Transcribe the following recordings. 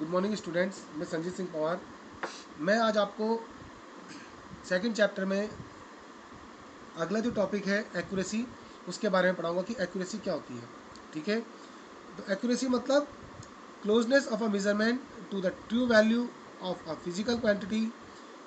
Good morning students, मैं संजीत सिंह पवार। मैं आज आपको सेकंड चैप्टर में अगला जो टॉपिक है एक्यूरेसी, उसके बारे में पढ़ाऊंगा कि एक्यूरेसी क्या होती है। ठीक है, तो एक्यूरेसी मतलब closeness of a measurement to the true value of a physical quantity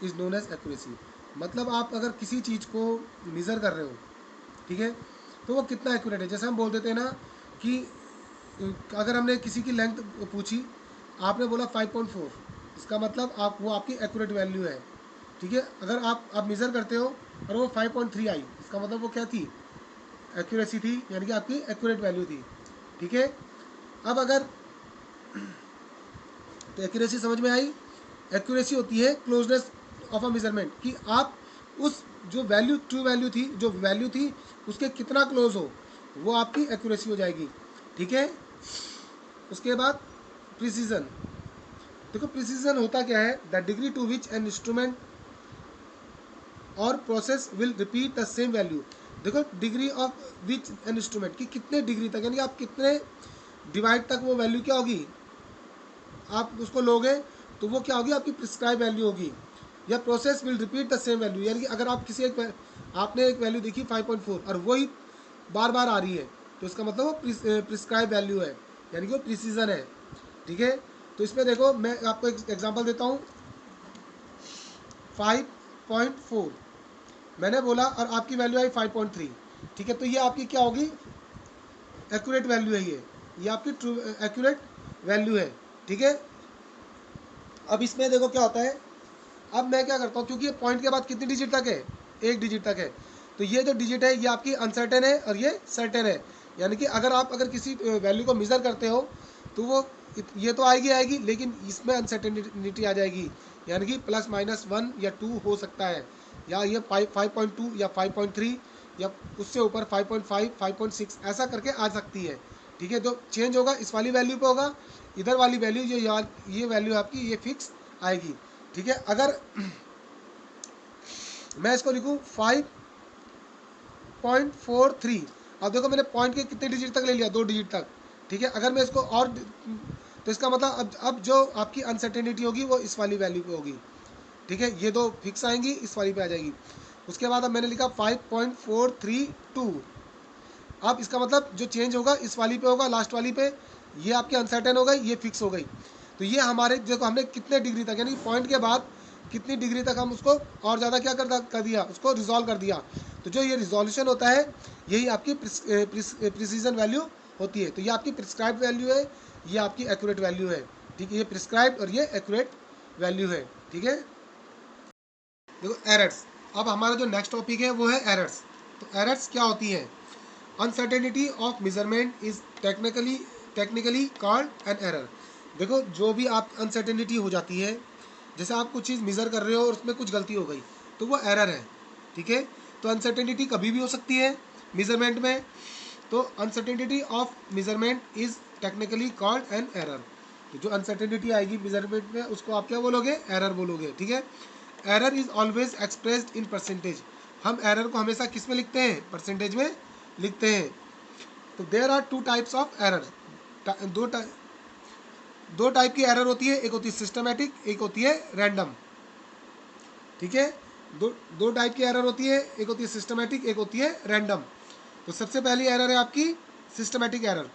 is known as accuracy. मतलब आप अगर किसी चीज़ को मेज़र कर रहे हो, ठीक है, तो वो कितना एक्यूरेट है। जैसे हम बोल देते हैं ना कि अगर हमने किसी की लेंथ पूछी, आपने बोला 5.4, इसका मतलब आप वो आपकी एक्यूरेट वैल्यू है। ठीक है, अगर आप मेज़र करते हो और वो 5.3 आई, इसका मतलब वो क्या थी, एक्यूरेसी थी, यानी कि आपकी एक्यूरेट वैल्यू थी। ठीक है, अब अगर तो एक्यूरेसी समझ में आई। एक्यूरेसी होती है क्लोजनेस ऑफ अ मेजरमेंट, कि आप उस जो वैल्यू ट्रू वैल्यू थी, जो वैल्यू थी उसके कितना क्लोज हो, वो आपकी एक्यूरेसी हो जाएगी। ठीक है, उसके बाद प्रिसीजन। देखो प्रिसीजन होता क्या है, the degree to which an instrument और process will repeat the same value. देखो degree of which an instrument, कि कितने डिग्री तक, यानी कि आप कितने डिवाइड तक वो वैल्यू क्या होगी, आप उसको लोगे तो वो क्या होगी, आपकी प्रिस्क्राइब वैल्यू होगी। या process will repeat the same value, यानी कि अगर आप किसी आपने एक वैल्यू देखी 5.4 और वही बार बार आ रही है, तो इसका मतलब वो प्रिस्क्राइब वैल्यू है, यानी कि वो प्रिसीजन है। ठीक है, तो इसमें देखो मैं आपको एक एग्जांपल देता हूँ। 5.4 मैंने बोला और आपकी वैल्यू आई 5.3। ठीक है, तो ये आपकी क्या होगी, एक्यूरेट वैल्यू है। ये आपकी ट्रू एक्यूरेट वैल्यू है। ठीक है, अब इसमें देखो क्या होता है। अब मैं क्या करता हूँ, क्योंकि ये पॉइंट के बाद कितनी डिजिट तक है, एक डिजिट तक है, तो ये जो डिजिट है ये आपकी अनसर्टेन है और ये सर्टेन है। यानी कि अगर किसी वैल्यू को मेज़र करते हो तो वो ये तो आएगी आएगी, लेकिन इसमें अनसर्टेनिटी आ जाएगी, यानी कि +-1 या 2 हो सकता है, या ये 5.2 या 5.3 या उससे ऊपर 5.5 5.6 ऐसा करके आ सकती है। ठीक है, तो चेंज होगा इस वाली वैल्यू पे होगा, इधर वाली वैल्यू जो ये वैल्यू आपकी ये फिक्स आएगी। ठीक है, अगर मैं इसको लिखूं 5.43, अब देखो मैंने पॉइंट के कितने डिजिट तक ले लिया, 2 डिजिट तक। ठीक है, अगर मैं इसको और तो इसका मतलब अब जो आपकी अनसर्टेनिटी होगी वो इस वाली वैल्यू पे होगी। ठीक है, ये दो फिक्स आएंगी, इस वाली पे आ जाएगी। उसके बाद अब मैंने लिखा 5.432, अब इसका मतलब जो चेंज होगा इस वाली पे होगा, लास्ट वाली पे, ये आपकी अनसर्टेन हो गई, ये फिक्स हो गई। तो ये हमारे देखो हमने कितने डिग्री तक, यानी पॉइंट के बाद कितनी डिग्री तक हम उसको और ज़्यादा क्या कर दिया, उसको रिजॉल्व कर दिया। तो जो ये रिजोल्यूशन होता है यही आपकी प्रिसीजन वैल्यू होती है। तो ये आपकी प्रिस्क्राइब वैल्यू है, ये आपकी एक्यूरेट वैल्यू है। ठीक है, ये प्रिस्क्राइब और ये एक्यूरेट वैल्यू है। ठीक है, देखो एरर्स। अब हमारा जो नेक्स्ट टॉपिक है वो है एरर्स। तो एरर्स क्या होती है, uncertainty of measurement is technically called an error. देखो जो भी आप अनसर्टेनिटी हो जाती है, जैसे आप कुछ चीज़ मेज़र कर रहे हो और उसमें कुछ गलती हो गई, तो वो एरर है। ठीक है, तो अनसर्टेनिटी कभी भी हो सकती है मेजरमेंट में। तो uncertainty of measurement is technically called an error. तो जो अनसर्टेनिटी आएगी मेजरमेंट में उसको आप क्या बोलोगे, एरर बोलोगे। ठीक है, error is always expressed in percentage. हम एरर को हमेशा किस में लिखते हैं, परसेंटेज में लिखते हैं। तो there are 2 types of error. दो टाइप की एरर होती है, एक होती है सिस्टमेटिक, एक होती है रैंडम। ठीक है, दो टाइप की एरर होती है, एक होती है सिस्टमेटिक, एक होती है रैंडम। तो सबसे पहली एरर है आपकी सिस्टमेटिक एरर।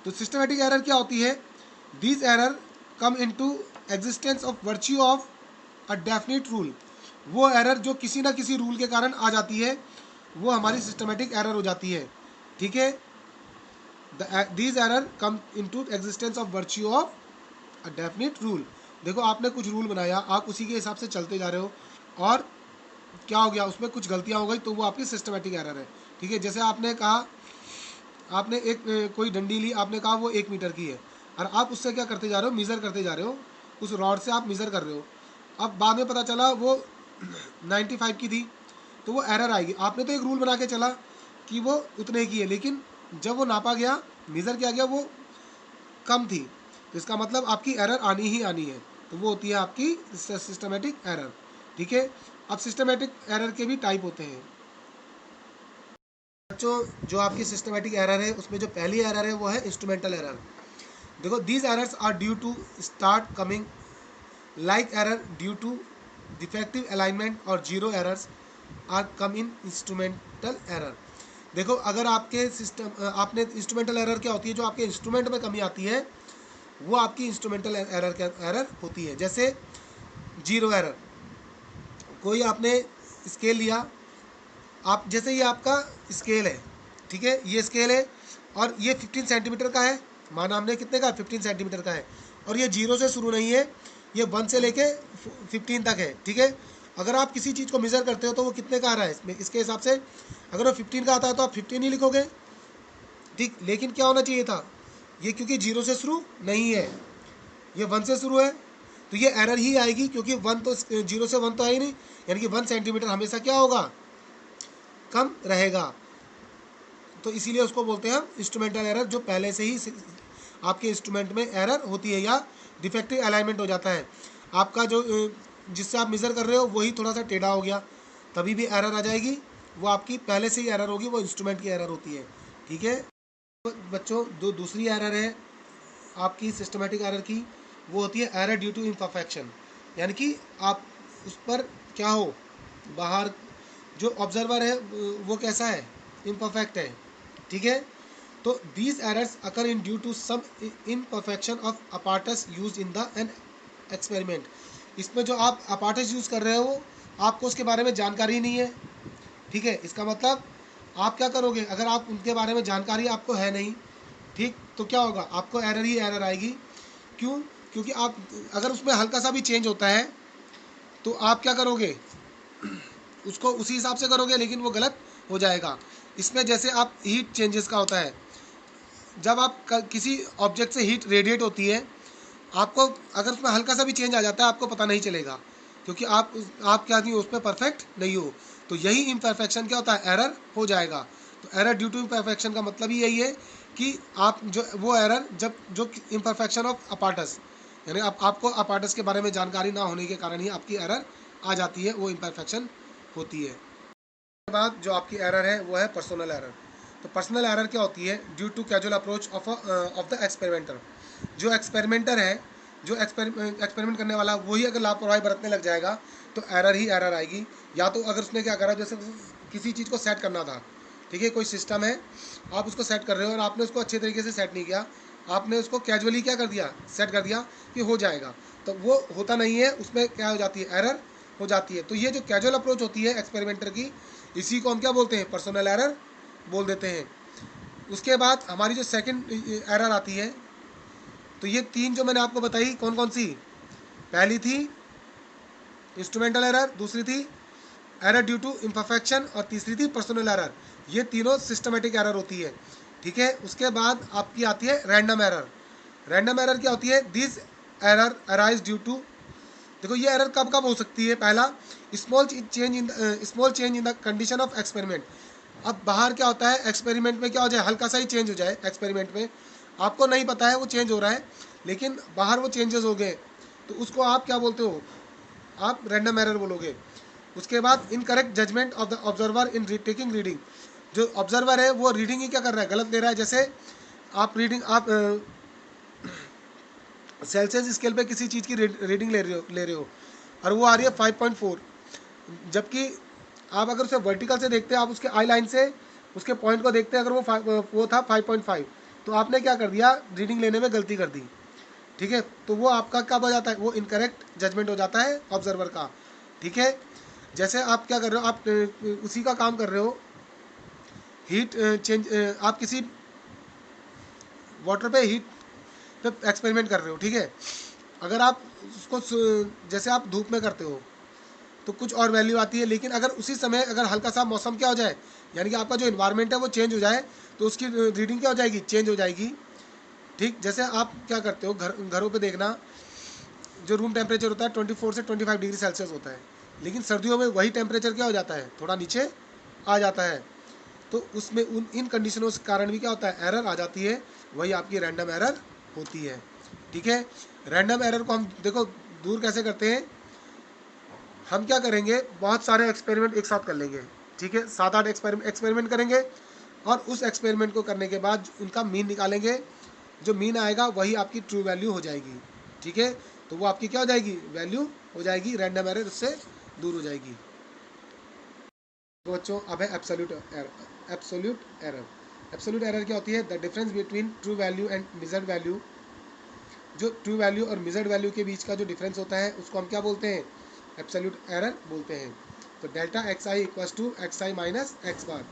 तो सिस्टमेटिक एरर क्या होती है, these error come into existence of virtue of a definite rule. वो एरर जो किसी ना किसी रूल के कारण आ जाती है, वो हमारी सिस्टमेटिक एरर हो जाती है। ठीक है, these error come into existence of virtue of a definite rule. देखो आपने कुछ रूल बनाया, आप उसी के हिसाब से चलते जा रहे हो और क्या हो गया, उसमें कुछ गलतियाँ हो गई, तो वो आपकी सिस्टमेटिक एरर है। ठीक है, जैसे आपने कहा, आपने एक कोई डंडी ली, आपने कहा वो 1 मीटर की है, और आप उससे क्या करते जा रहे हो, मीज़र करते जा रहे हो, उस रॉड से आप मीज़र कर रहे हो। अब बाद में पता चला वो 95 की थी, तो वो एरर आएगी। आपने तो एक रूल बना के चला कि वो उतने की है, लेकिन जब वो नापा गया, मीज़र किया गया, वो कम थी, तो इसका मतलब आपकी एरर आनी ही आनी है। तो वो होती है आपकी सिस्टमेटिक एरर। ठीक है, अब सिस्टमेटिक एरर के भी टाइप होते हैं बच्चों। जो आपकी सिस्टमेटिक एरर है उसमें जो पहली एरर है वो है इंस्ट्रूमेंटल एरर। देखो these errors are due to start coming like error due to defective alignment और zero errors are come in instrumental error. देखो अगर आपके सिस्टम आपने इंस्ट्रूमेंटल एरर क्या होती है, जो आपके इंस्ट्रूमेंट में कमी आती है वो आपकी इंस्ट्रूमेंटल एरर होती है। जैसे जीरो एरर, कोई आपने स्केल लिया, आप जैसे ये आपका स्केल है, ठीक है, ये स्केल है और ये 15 सेंटीमीटर का है, माना हमने कितने का 15 सेंटीमीटर का है, और ये जीरो से शुरू नहीं है, ये 1 से लेके 15 तक है, ठीक है। अगर आप किसी चीज़ को मेज़र करते हो तो वो कितने का आ रहा है इसमें, इसके हिसाब से अगर वो 15 का आता है तो आप 15 ही लिखोगे, ठीक। लेकिन क्या होना चाहिए था, ये क्योंकि जीरो से शुरू नहीं है, ये 1 से शुरू है, तो ये एरर ही आएगी, क्योंकि 1 तो जीरो से 1 तो है ही नहीं, यानी कि 1 सेंटीमीटर हमेशा क्या होगा, कम रहेगा। तो इसीलिए उसको बोलते हैं हम इंस्ट्रूमेंटल एरर, जो पहले से ही आपके इंस्ट्रूमेंट में एरर होती है या डिफेक्टिव अलाइनमेंट हो जाता है। आपका जो जिससे आप मेज़र कर रहे हो वही थोड़ा सा टेढ़ा हो गया, तभी भी एरर आ जाएगी, वो आपकी पहले से ही एरर होगी, वो इंस्ट्रूमेंट की एरर होती है, ठीक है। बच्चों दूसरी एरर है आपकी सिस्टमेटिक एरर की, वो होती है एरर ड्यू टू इम्परफेक्शन, यानी कि आप उस पर क्या हो, बाहर जो ऑब्जर्वर है वो कैसा है, इम्परफेक्ट है, ठीक है। तो these errors occur in due to some imperfection of apparatus use in the an experiment. इसमें जो आप अपार्टस यूज़ कर रहे हो आपको उसके बारे में जानकारी नहीं है, ठीक है। इसका मतलब आप क्या करोगे, अगर आप उनके बारे में जानकारी आपको है नहीं, ठीक, तो क्या होगा, आपको एरर ही एरर आएगी। क्यों, क्योंकि आप अगर उसमें हल्का सा भी चेंज होता है तो आप क्या करोगे, उसको उसी हिसाब से करोगे, लेकिन वो गलत हो जाएगा। इसमें जैसे आप हीट चेंजेस का होता है, जब आप किसी ऑब्जेक्ट से हीट रेडिएट होती है, आपको अगर उसमें हल्का सा भी चेंज आ जाता है आपको पता नहीं चलेगा, क्योंकि आप क्या नहीं, उस पर परफेक्ट नहीं हो। तो यही इम्परफेक्शन क्या होता है, एरर हो जाएगा। तो एरर ड्यू टू इम्परफेक्शन का मतलब ही यही है कि आप जो वो एरर जब जो इम्परफेक्शन ऑफ अपार्टस, यानी आपको अपार्टस के बारे में जानकारी ना होने के कारण ही आपकी एरर आ जाती है, वो इम्परफेक्शन होती है। उसके बाद जो आपकी एरर है वो है पर्सनल एरर। तो पर्सनल एरर क्या होती है, due to casual approach of the experimenter. जो एक्सपेरिमेंटर है, जो एक्सपेरिमेंट करने वाला, वही अगर लापरवाही बरतने लग जाएगा तो एरर ही एरर आएगी। या तो अगर उसने क्या करा, जैसे किसी चीज़ को सेट करना था, ठीक है, कोई सिस्टम है, आप उसको सेट कर रहे हो और आपने उसको अच्छे तरीके से सेट नहीं किया, आपने उसको कैजुअली क्या कर दिया, सेट कर दिया कि हो जाएगा, तो वो होता नहीं है, उसमें क्या हो जाती है, एरर हो जाती है। तो ये जो कैजुअल अप्रोच होती है एक्सपेरिमेंटर की, इसी को हम क्या बोलते हैं, पर्सनल एरर बोल देते हैं। उसके बाद हमारी जो सेकंड एरर आती है, तो ये तीन जो मैंने आपको बताई कौन कौन सी, पहली थी इंस्ट्रूमेंटल एरर, दूसरी थी एरर ड्यू टू इम्परफेक्शन और तीसरी थी पर्सनल एरर। ये तीनों सिस्टमेटिक एरर होती है, ठीक है। उसके बाद आपकी आती है रैंडम एरर। रैंडम एरर क्या होती है, this error arise due to, देखो ये एरर कब कब हो सकती है, पहला small change in the condition of experiment. अब बाहर क्या होता है, एक्सपेरिमेंट में क्या हो जाए, हल्का सा ही चेंज हो जाए, एक्सपेरिमेंट में आपको नहीं पता है वो चेंज हो रहा है, लेकिन बाहर वो चेंजेस हो गए, तो उसको आप क्या बोलते हो, आप रैंडम एरर बोलोगे। उसके बाद incorrect judgement of the observer in taking reading. जो ऑब्जर्वर है वो रीडिंग ही क्या कर रहा है, गलत ले रहा है। जैसे आप रीडिंग, आप सेल्सियस स्केल पे किसी चीज़ की रीडिंग ले रहे हो और वो आ रही है 5.4, जबकि आप अगर उसे वर्टिकल से देखते हैं, आप उसके आई लाइन से उसके पॉइंट को देखते हैं, अगर वो था 5.5, तो आपने क्या कर दिया, रीडिंग लेने में गलती कर दी, ठीक है। तो वो आपका कब हो जाता है, वो इनकरेक्ट जजमेंट हो जाता है ऑब्जर्वर का, ठीक है। जैसे आप क्या कर रहे हो, आप उसी का काम कर रहे हो, हीट चेंज, आप किसी वाटर पे हीट पे एक्सपेरिमेंट कर रहे हो, ठीक है। अगर आप उसको जैसे आप धूप में करते हो तो कुछ और वैल्यू आती है, लेकिन अगर उसी समय अगर हल्का सा मौसम क्या हो जाए, यानी कि आपका जो इन्वायरमेंट है वो चेंज हो जाए, तो उसकी रीडिंग क्या हो जाएगी, चेंज हो जाएगी, ठीक। जैसे आप क्या करते हो, घरों पे देखना, जो रूम टेम्परेचर होता है 24 से 25 डिग्री सेल्सियस होता है, लेकिन सर्दियों में वही टेम्परेचर क्या हो जाता है, थोड़ा नीचे आ जाता है। तो उसमें इन कंडीशनों के कारण भी क्या होता है, एरर आ जाती है, वही आपकी रैंडम एरर होती है, ठीक है। रैंडम एरर को हम देखो दूर कैसे करते हैं, हम क्या करेंगे, बहुत सारे एक्सपेरिमेंट एक साथ कर लेंगे, ठीक है, 7-8 एक्सपेरिमेंट करेंगे और उस एक्सपेरिमेंट को करने के बाद उनका मीन निकालेंगे, जो मीन आएगा वही आपकी ट्रू वैल्यू हो जाएगी, ठीक है। तो वो आपकी क्या हो जाएगी, वैल्यू हो जाएगी, रैंडम एरर उससे दूर हो जाएगी। तो बच्चों अब है absolute error. Absolute error, absolute error क्या होती है, the difference between true value and measured value. जो ट्रू वैल्यू और मेजर्ड वैल्यू के बीच का जो डिफरेंस होता है उसको हम क्या बोलते हैं, एब्सोल्यूट एरर बोलते हैं। तो delta x i equals to x i minus x bar,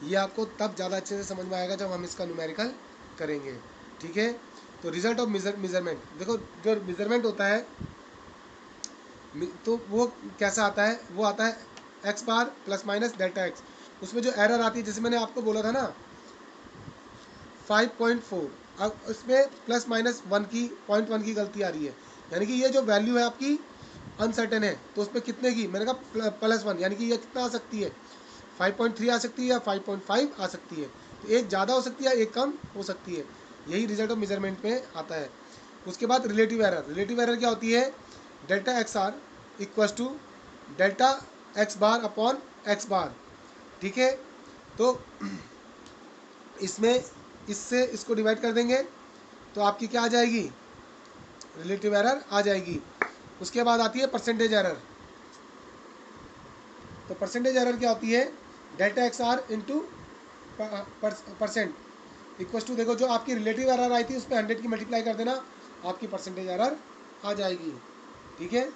ये आपको तब ज़्यादा अच्छे से समझ में आएगा जब हम इसका न्यूमेरिकल करेंगे, ठीक है। तो रिजल्ट ऑफ मेजरमेंट, देखो जो मेजरमेंट होता है तो वो कैसा आता है, वो आता है एक्स बार प्लस माइनस डेल्टा एक्स। उसमें जो एरर आती है, जैसे मैंने आपको बोला था ना 5.4, अब इसमें प्लस माइनस 1 की गलती आ रही है, यानी कि ये जो वैल्यू है आपकी अनसर्टेन है, तो उसमें कितने की, मैंने कहा +1, यानी कि ये कितना आ सकती है, 5.3 आ सकती है या 5.5 आ सकती है। तो एक ज़्यादा हो सकती है, एक कम हो सकती है, यही रिजल्ट ऑफ मेजरमेंट में आता है। उसके बाद रिलेटिव एरर, रिलेटिव एरर क्या होती है, delta x r equals to delta x bar upon x bar, ठीक है। तो इसमें इससे इसको डिवाइड कर देंगे तो आपकी क्या आ जाएगी, रिलेटिव एरर आ जाएगी। उसके बाद आती है परसेंटेज एरर। तो परसेंटेज एरर क्या होती है, delta x r into percent equal to, देखो जो आपकी रिलेटिव एरर आई थी उस पर 100 की मल्टीप्लाई कर देना, आपकी परसेंटेज एरर आ जाएगी, ठीक है।